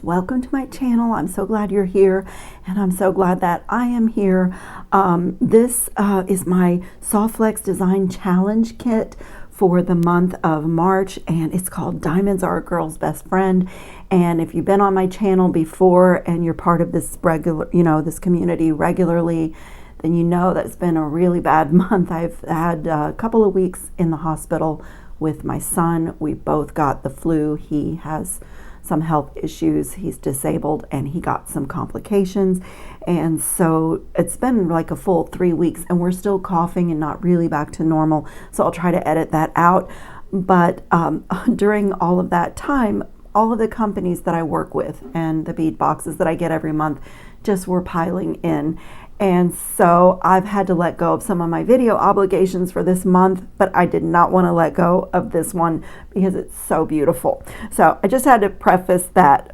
Welcome to my channel. I'm so glad you're here, and I'm so glad that I am here. This is my Soft Flex Design Challenge kit for the month of March, and it's called Diamonds Are a Girl's Best Friend. And if you've been on my channel before and you're part of this this community regularly, then you know that it's been a really bad month. I've had a couple of weeks in the hospital with my son. We both got the flu. He has some health issues. He's disabled and he got some complications. And so it's been like a full 3 weeks and we're still coughing and not really back to normal. So I'll try to edit that out. But during all of that time, all of the companies that I work with and the bead boxes that I get every month just were piling in. And so I've had to let go of some of my video obligations for this month, but I did not want to let go of this one because it's so beautiful. So I just had to preface that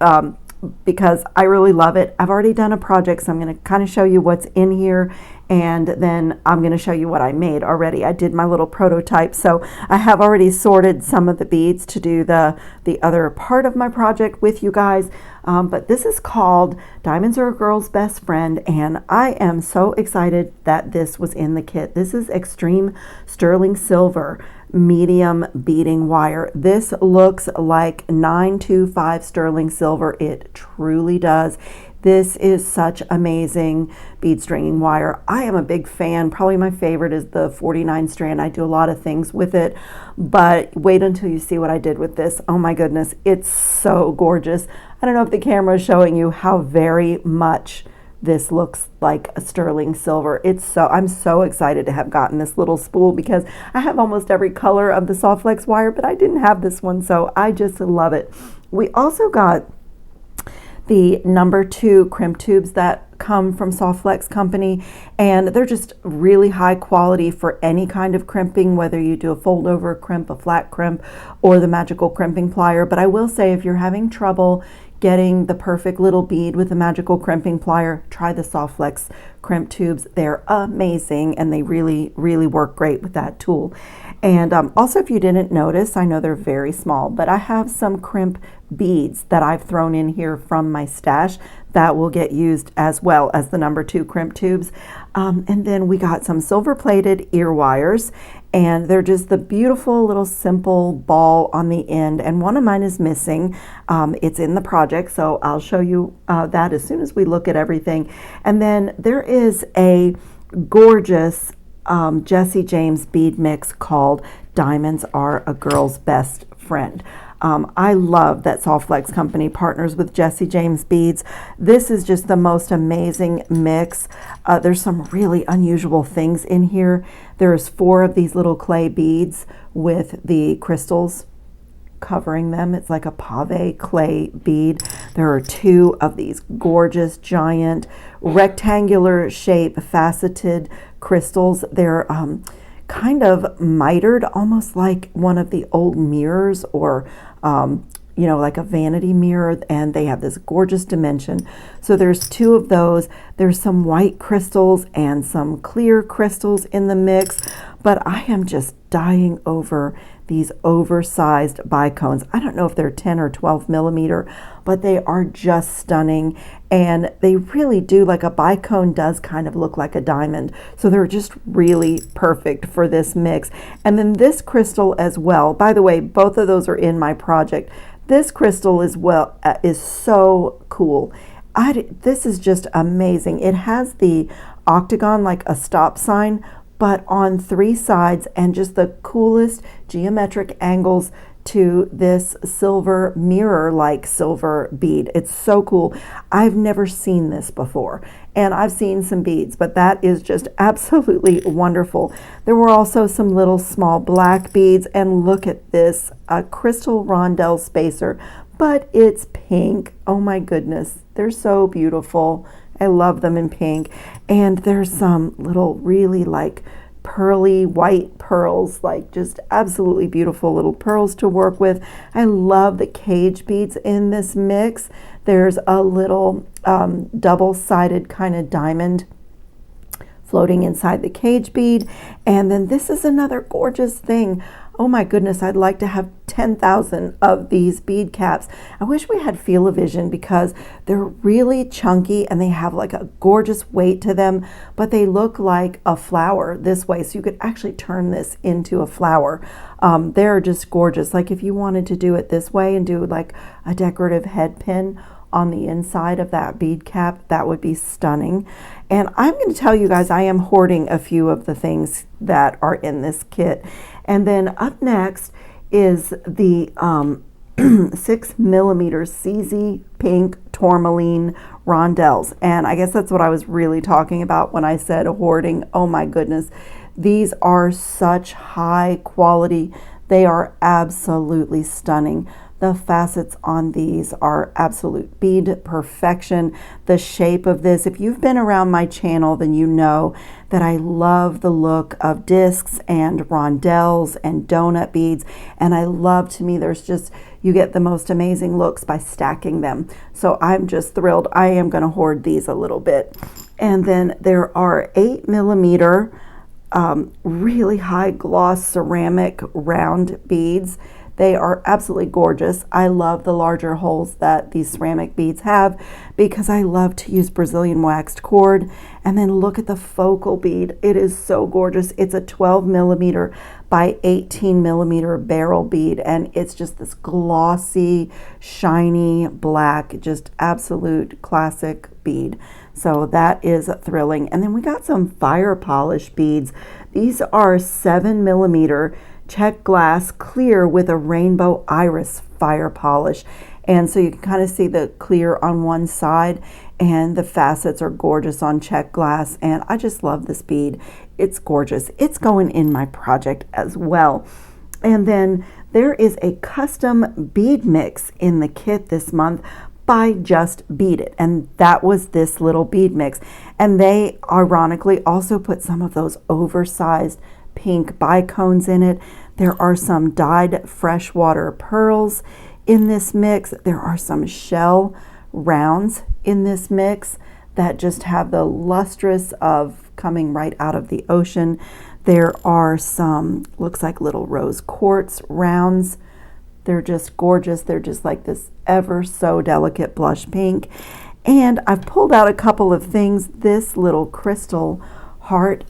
because I really love it. I've already done a project, so I'm going to kind of show you what's in here, and then I'm going to show you what I made already. I did my little prototype, so I have already sorted some of the beads to do the other part of my project with you guys. But this is called Diamonds Are a Girl's Best Friend, and I am so excited that this was in the kit. This is extreme sterling silver medium beading wire. This looks like 925 sterling silver. It truly does. This is such amazing bead stringing wire. I am a big fan. Probably my favorite is the 49 strand. I do a lot of things with it, but wait until you see what I did with this. Oh my goodness, it's so gorgeous. I don't know if the camera is showing you how very much this looks like a sterling silver. I'm so excited to have gotten this little spool because I have almost every color of the Soft Flex wire, but I didn't have this one, so I just love it. We also got the number 2 crimp tubes that come from Soft Flex Company, and they're just really high quality for any kind of crimping, whether you do a fold over crimp, a flat crimp, or the magical crimping plier. But I will say, if you're having trouble getting the perfect little bead with the magical crimping plier, try the Soft Flex crimp tubes. They're amazing, and they really, really work great with that tool. And also, if you didn't notice, I know they're very small, but I have some crimp beads that I've thrown in here from my stash that will get used as well as the number 2 crimp tubes. And then we got some silver plated ear wires, and they're just the beautiful little simple ball on the end, and one of mine is missing. It's in the project, so I'll show you that as soon as we look at everything. And then there is a gorgeous Jessie James bead mix called Diamonds Are a Girl's Best Friend. I love that Soft Flex Company partners with Jessie James beads. This is just the most amazing mix. There's some really unusual things in here. There's 4 of these little clay beads with the crystals covering them. It's like a pave clay bead. There are 2 of these gorgeous giant rectangular shape faceted crystals. They're kind of mitered, almost like one of the old mirrors, or like a vanity mirror, and they have this gorgeous dimension. So there's 2 of those. There's some white crystals and some clear crystals in the mix, but I am just dying over these oversized bicones. I don't know if they're 10 or 12 millimeter, but they are just stunning, and they really do, like a bicone does kind of look like a diamond. So they're just really perfect for this mix. And then this crystal as well, by the way, both of those are in my project. This crystal as well is so cool. This is just amazing. It has the octagon, like a stop sign, but on 3 sides, and just the coolest geometric angles to this silver mirror like silver bead. It's so cool. I've never seen this before, and I've seen some beads, but that is just absolutely wonderful. There were also some little small black beads, and look at this, a crystal rondelle spacer, but it's pink. Oh my goodness, they're so beautiful. I love them in pink. And there's some little really like pearly white pearls, like just absolutely beautiful little pearls to work with. I love the cage beads in this mix. There's a little double-sided kind of diamond floating inside the cage bead. And then this is another gorgeous thing. Oh my goodness, I'd like to have 10,000 of these bead caps. I wish we had Feel-O-Vision because they're really chunky and they have like a gorgeous weight to them, but they look like a flower this way. So you could actually turn this into a flower. They're just gorgeous. Like if you wanted to do it this way and do like a decorative head pin on the inside of that bead cap, that would be stunning. And I'm going to tell you guys, I am hoarding a few of the things that are in this kit. And then up next is the 6mm CZ Pink Tourmaline rondelles. And I guess that's what I was really talking about when I said hoarding. Oh my goodness. These are such high quality. They are absolutely stunning. The facets on these are absolute bead perfection. The shape of this, if you've been around my channel, then you know that I love the look of discs and rondelles and donut beads. And I love, to me, there's just, you get the most amazing looks by stacking them. So I'm just thrilled. I am going to hoard these a little bit. And then there are 8mm really high gloss ceramic round beads. They are absolutely gorgeous. I love the larger holes that these ceramic beads have because I love to use Brazilian waxed cord. And then look at the focal bead. It is so gorgeous. It's a 12mm by 18mm barrel bead, and it's just this glossy, shiny black, just absolute classic bead. So that is thrilling. And then we got some fire polish beads. These are 7mm check glass clear with a rainbow iris fire polish. And so you can kind of see the clear on one side, and the facets are gorgeous on check glass. And I just love this bead. It's gorgeous. It's going in my project as well. And then there is a custom bead mix in the kit this month by Just Bead It, and that was this little bead mix. And they ironically also put some of those oversized pink bicones in it. There are some dyed freshwater pearls in this mix. There are some shell rounds in this mix that just have the lustrous of coming right out of the ocean. There are some, looks like little rose quartz rounds. They're just gorgeous. They're just like this ever so delicate blush pink. And I've pulled out a couple of things. This little crystal heart,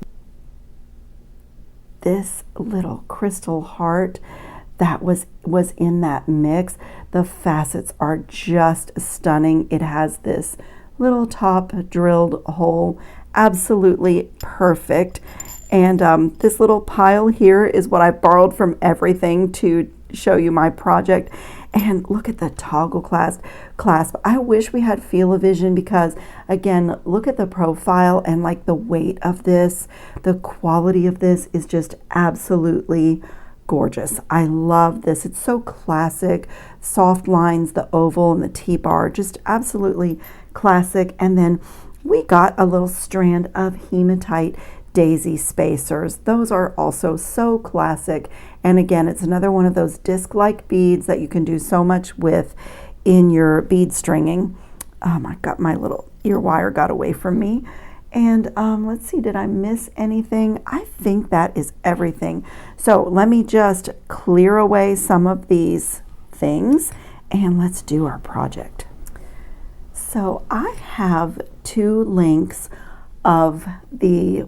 that was in that mix. The facets are just stunning. It has this little top drilled hole, absolutely perfect. And this little pile here is what I borrowed from everything to show you my project. And look at the toggle clasp. I wish we had Feel-O-Vision because, again, look at the profile and like the weight of this. The quality of this is just absolutely gorgeous. I love this. It's so classic. Soft lines, the oval and the T-bar, just absolutely classic. And then we got a little strand of hematite daisy spacers. Those are also so classic. And again, it's another one of those disc-like beads that you can do so much with in your bead stringing. I got my little ear wire got away from me. And let's see, did I miss anything? I think that is everything. So let me just clear away some of these things and let's do our project. So I have 2 links of the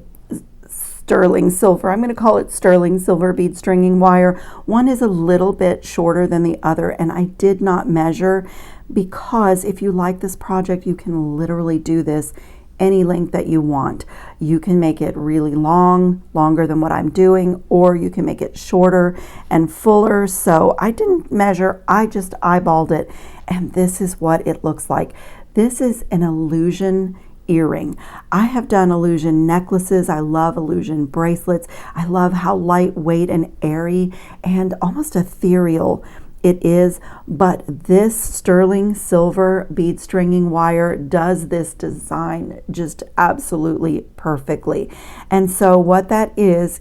sterling silver. I'm going to call it sterling silver bead stringing wire. One is a little bit shorter than the other, and I did not measure because if you like this project, you can literally do this any length that you want. You can make it really long, longer than what I'm doing, or you can make it shorter and fuller. So I didn't measure, I just eyeballed it, and this is what it looks like. This is an illusion earring. I have done illusion necklaces. I love illusion bracelets. I love how lightweight and airy and almost ethereal it is, but this sterling silver bead stringing wire does this design just absolutely perfectly. And so what that is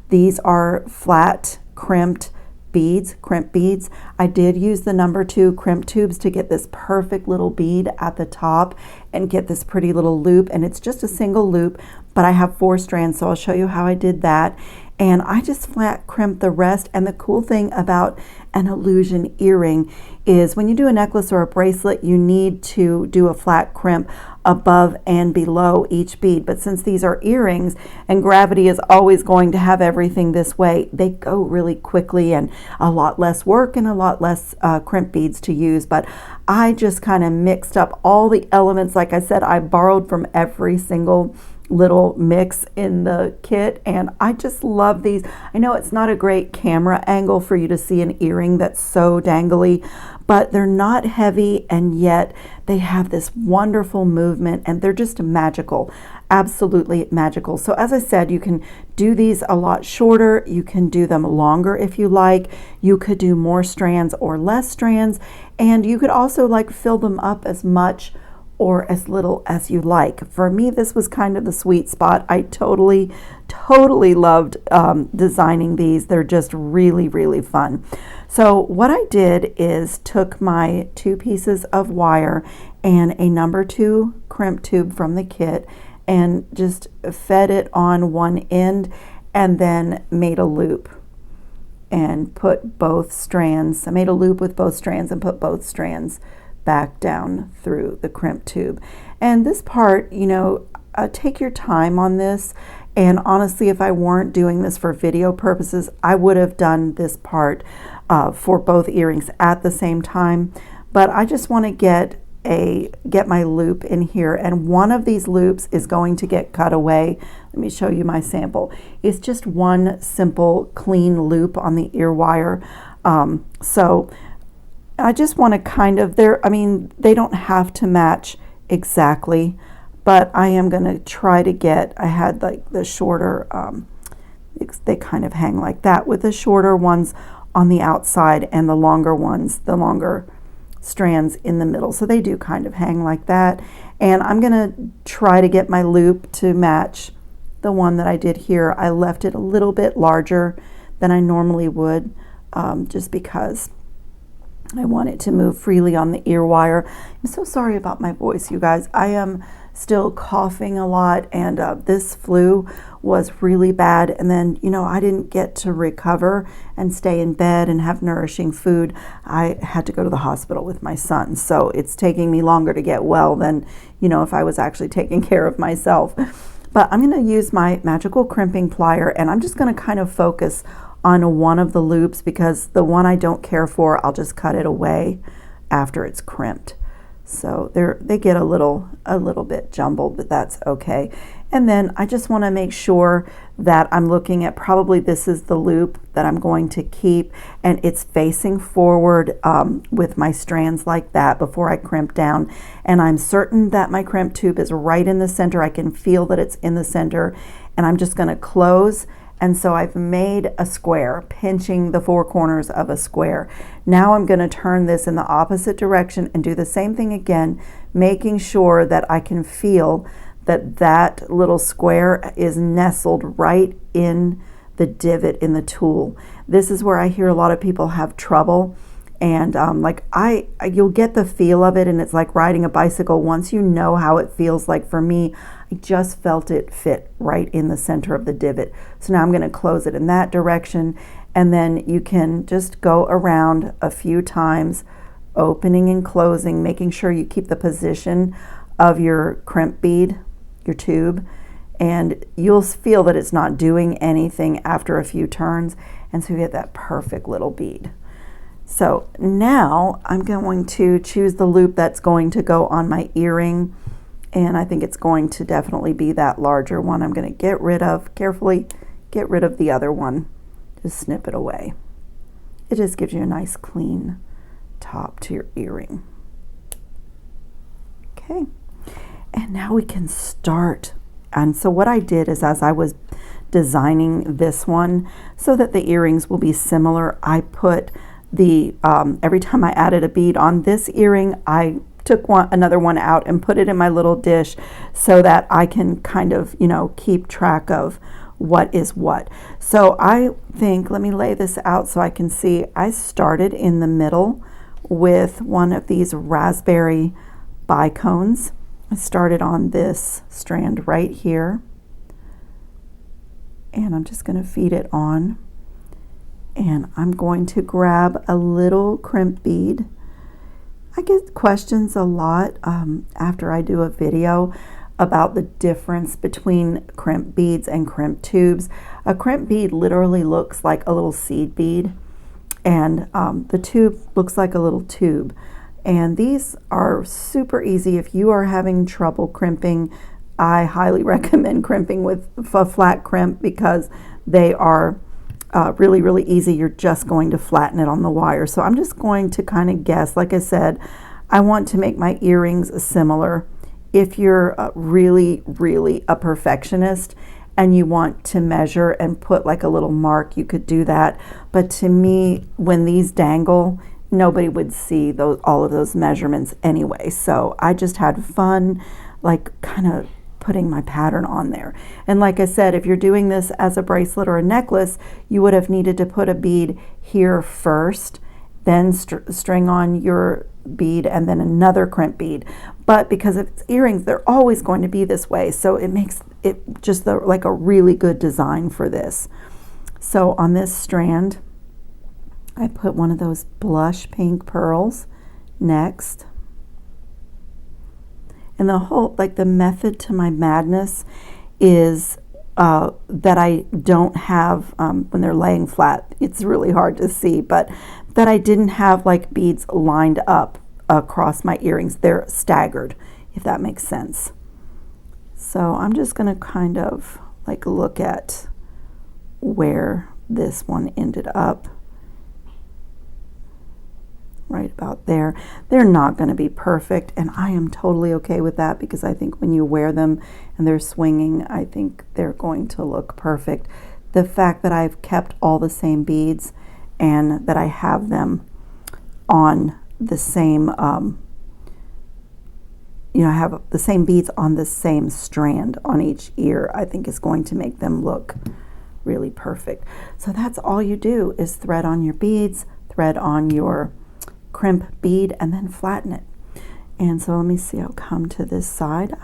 these are flat crimped beads, crimp beads. I did use the number 2 crimp tubes to get this perfect little bead at the top and get this pretty little loop, and it's just a single loop, but I have 4 strands, so I'll show you how I did that. And I just flat crimped the rest. And the cool thing about an illusion earring is when you do a necklace or a bracelet, you need to do a flat crimp above and below each bead. But since these are earrings and gravity is always going to have everything this way, they go really quickly and a lot less work and a lot less crimp beads to use. But I just kind of mixed up all the elements. Like I said, I borrowed from every single little mix in the kit, and I just love these. I know it's not a great camera angle for you to see an earring that's so dangly, but they're not heavy, and yet they have this wonderful movement, and they're just magical, absolutely magical. So as I said, you can do these a lot shorter, you can do them longer if you like, you could do more strands or less strands, and you could also like fill them up as much or as little as you like. For me, this was kind of the sweet spot. I totally loved designing these. They're just really fun. So what I did is took my 2 pieces of wire and a number 2 crimp tube from the kit and just fed it on one end and then made a loop and put both strands. I made a loop with both strands and put both strands back down through the crimp tube. And this part, you know, take your time on this. And honestly, if I weren't doing this for video purposes, I would have done this part for both earrings at the same time. But I just want to get my loop in here, and one of these loops is going to get cut away. Let me show you my sample. It's just one simple clean loop on the ear wire. So I just want to kind of, they don't have to match exactly, but I am going to try to get, I had like the shorter, they kind of hang like that with the shorter ones on the outside and the longer ones, the longer strands in the middle. So they do kind of hang like that. And I'm going to try to get my loop to match the one that I did here. I left it a little bit larger than I normally would, just because I want it to move freely on the ear wire. I'm so sorry about my voice, you guys. I am still coughing a lot, and this flu was really bad. And then, you know, I didn't get to recover and stay in bed and have nourishing food. I had to go to the hospital with my son. So it's taking me longer to get well than, you know, if I was actually taking care of myself. But I'm going to use my magical crimping plier, and I'm just going to kind of focus on one of the loops, because the one I don't care for, I'll just cut it away after it's crimped. So they get a little bit jumbled, but that's okay. And then I just want to make sure that I'm looking at, probably this is the loop that I'm going to keep, and it's facing forward with my strands like that before I crimp down. And I'm certain that my crimp tube is right in the center. I can feel that it's in the center, and I'm just going to close. And so I've made a square, pinching the 4 corners of a square. Now I'm going to turn this in the opposite direction and do the same thing again, making sure that I can feel that that little square is nestled right in the divot in the tool. This is where I hear a lot of people have trouble. And you'll get the feel of it, and it's like riding a bicycle. Once you know how it feels, like for me, I just felt it fit right in the center of the divot. So now I'm going to close it in that direction, and then you can just go around a few times, opening and closing, making sure you keep the position of your crimp bead, your tube, and you'll feel that it's not doing anything after a few turns, and so you get that perfect little bead. So now I'm going to choose the loop that's going to go on my earring, and I think it's going to definitely be that larger one. I'm going to get rid of, carefully get rid of the other one. Just snip it away. It just gives you a nice clean top to your earring. Okay, and now we can start. And so what I did is, as I was designing this one so that the earrings will be similar, I put the every time I added a bead on this earring, I took another one out and put it in my little dish so that I can kind of, you know, keep track of what is what. So I think, let me lay this out so I can see. I started in the middle with one of these raspberry bicones. I started on this strand right here, and I'm just going to feed it on, and I'm going to grab a little crimp bead. I get questions a lot after I do a video about the difference between crimp beads and crimp tubes. A crimp bead literally looks like a little seed bead, and the tube looks like a little tube. And these are super easy. If you are having trouble crimping, I highly recommend crimping with a flat crimp because they are really, really easy. You're just going to flatten it on the wire. So I'm just going to kind of guess. Like I said, I want to make my earrings similar. If you're really, really a perfectionist and you want to measure and put like a little mark, you could do that. But to me, when these dangle, nobody would see all of those measurements anyway. So I just had fun, like kind of putting my pattern on there. And like I said, if you're doing this as a bracelet or a necklace, you would have needed to put a bead here first, then string on your bead and then another crimp bead. But because it's earrings, they're always going to be this way. So it makes it just like a really good design for this. So on this strand, I put one of those blush pink pearls next. And the whole, like the method to my madness is that I don't have, when they're laying flat, it's really hard to see, but that I didn't have like beads lined up across my earrings. They're staggered, if that makes sense. So I'm just going to kind of like look at where this one ended up. Right about there. They're not going to be perfect, and I am totally okay with that because I think when you wear them and they're swinging, I think they're going to look perfect. The fact that I've kept all the same beads and that I have them on the same, you know, I have the same beads on the same strand on each ear, I think is going to make them look really perfect. So that's all you do is thread on your beads, thread on your crimp bead, and then flatten it. And so let me see, I'll come to this side.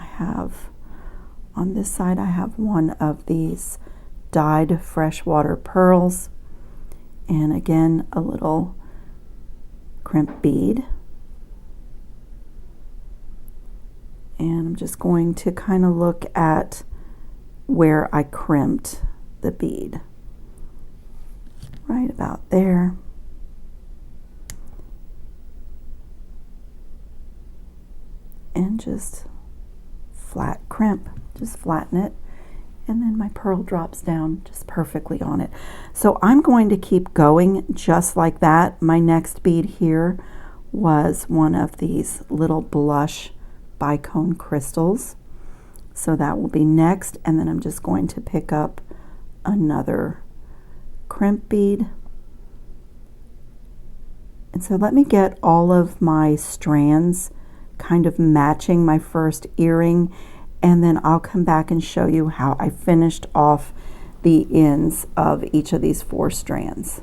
On this side I have one of these dyed freshwater pearls, and again a little crimp bead. And I'm just going to kind of look at where I crimped the bead. Right about there. And just flat crimp, just flatten it, and then my pearl drops down just perfectly on it. So I'm going to keep going just like that. My next bead here was one of these little blush bicone crystals, so that will be next, and then I'm just going to pick up another crimp bead. And so let me get all of my strands kind of matching my first earring, and then I'll come back and show you how I finished off the ends of each of these 4 strands.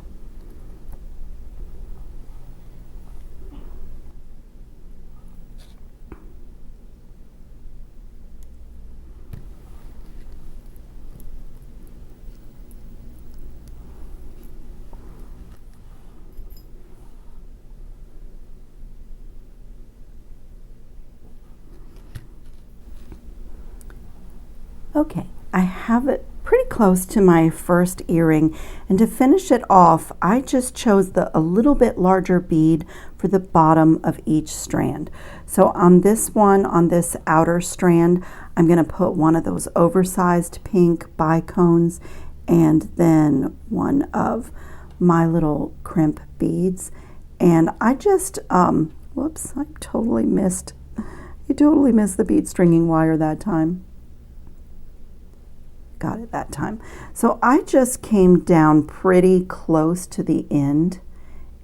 Okay, I have it pretty close to my first earring, and to finish it off, I just chose a little bit larger bead for the bottom of each strand. So on this one, on this outer strand, I'm going to put one of those oversized pink bicones and then one of my little crimp beads. And I just, whoops, I totally missed the bead stringing wire that time. Got it that time. So I just came down pretty close to the end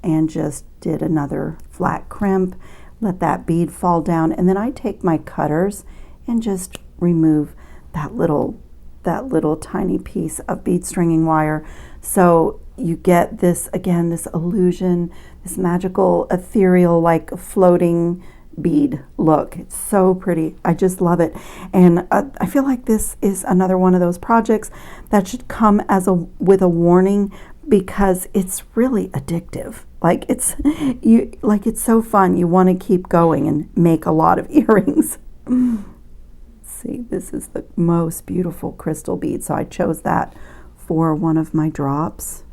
and just did another flat crimp, let that bead fall down, and then I take my cutters and just remove that little tiny piece of bead stringing wire. So you get this, again, this illusion, this magical, ethereal, like floating bead look. It's so pretty. I just love it. And I feel like this is another one of those projects that should come as with a warning, because it's really addictive. Like it's so fun. You want to keep going and make a lot of earrings. See, this is the most beautiful crystal bead, so I chose that for one of my drops,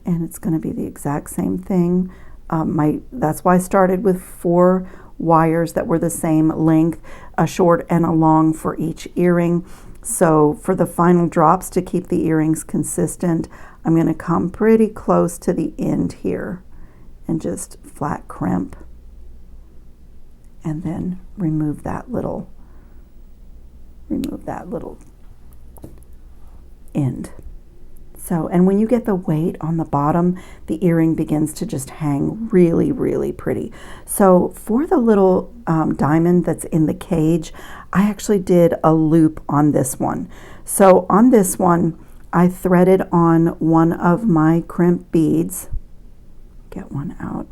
and it's going to be the exact same thing. That's why I started with 4 wires that were the same length, a short and a long for each earring. So for the final drops, to keep the earrings consistent, I'm going to come pretty close to the end here and just flat crimp, and then remove that little end. So, and when you get the weight on the bottom, the earring begins to just hang really, really pretty. So for the little diamond that's in the cage, I actually did a loop on this one. So on this one, I threaded on one of my crimp beads. Get one out.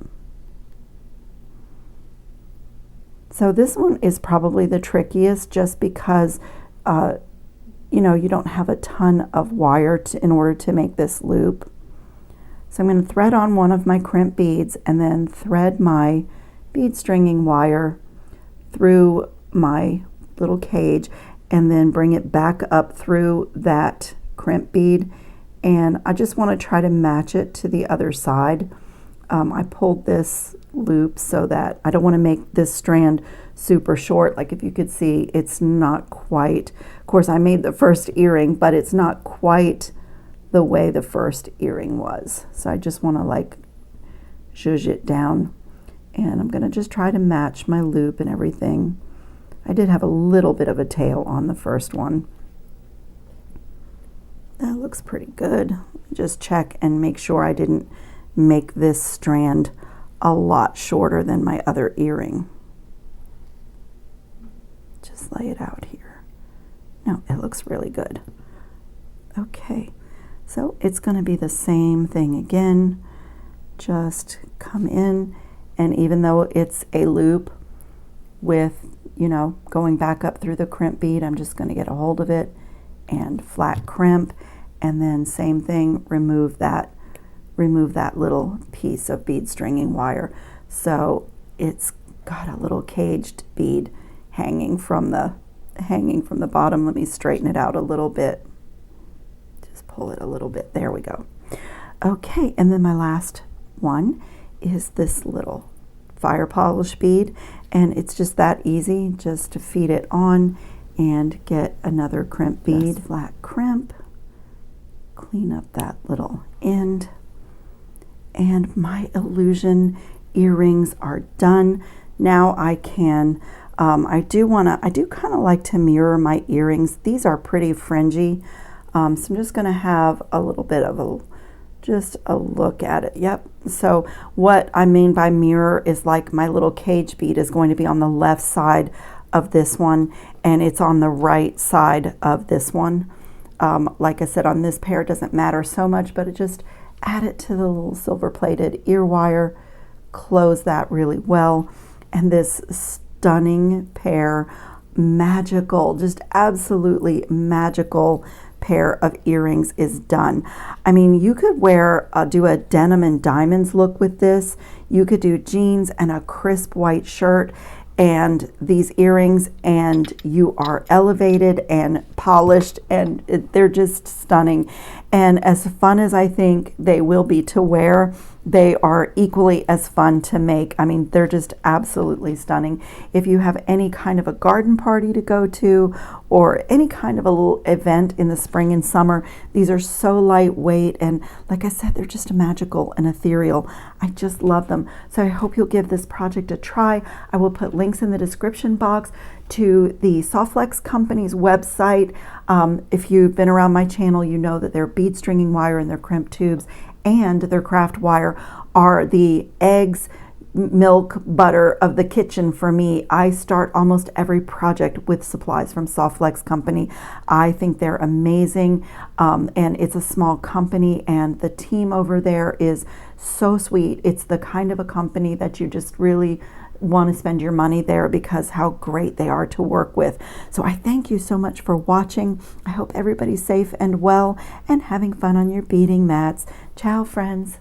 So this one is probably the trickiest, just because you know, you don't have a ton of wire in order to make this loop. So I'm going to thread on one of my crimp beads and then thread my bead stringing wire through my little cage, and then bring it back up through that crimp bead. And I just want to try to match it to the other side. I pulled this loop so that I don't want to make this strand super short. Like if you could see, it's not quite, of course I made the first earring, but it's not quite the way the first earring was. So I just want to like zhuzh it down, and I'm going to just try to match my loop and everything. I did have a little bit of a tail on the first one. That looks pretty good. Just check and make sure I didn't make this strand a lot shorter than my other earring. Just lay it out here. No, it looks really good. Okay, so it's going to be the same thing again. Just come in, and even though it's a loop with, you know, going back up through the crimp bead, I'm just going to get a hold of it and flat crimp, and then same thing, remove that little piece of bead stringing wire. So it's got a little caged bead hanging from the bottom. Let me straighten it out a little bit. Just pull it a little bit. There we go. Okay, and then my last one is this little fire polish bead, and it's just that easy, just to feed it on and get another crimp bead, flat crimp, clean up that little end, and my illusion earrings are done. Now I can I do kind of like to mirror my earrings. These are pretty fringy, so I'm just going to have a little bit of just a look at it. Yep. So what I mean by mirror is, like, my little cage bead is going to be on the left side of this one, and it's on the right side of this one. Like I said, on this pair it doesn't matter so much, but it just add it to the little silver plated ear wire, close that really well, and this stunning pair, magical, just absolutely magical pair of earrings is done. I mean, you could do a denim and diamonds look with this. You could do jeans and a crisp white shirt and these earrings, and you are elevated and polished, and they're just stunning. And as fun as I think they will be to wear, they are equally as fun to make. I mean, they're just absolutely stunning. If you have any kind of a garden party to go to, or any kind of a little event in the spring and summer, these are so lightweight, and like I said, they're just magical and ethereal. I just love them. So I hope you'll give this project a try. I will put links in the description box to the Softflex company's website. If you've been around my channel, you know that their bead stringing wire and their crimp tubes and their craft wire are the eggs, milk, butter of the kitchen for me. I start almost every project with supplies from Softflex Company. I think they're amazing, and it's a small company, and the team over there is so sweet. It's the kind of a company that you just really want to spend your money there because how great they are to work with. So I thank you so much for watching. I hope everybody's safe and well and having fun on your beading mats. Ciao, friends.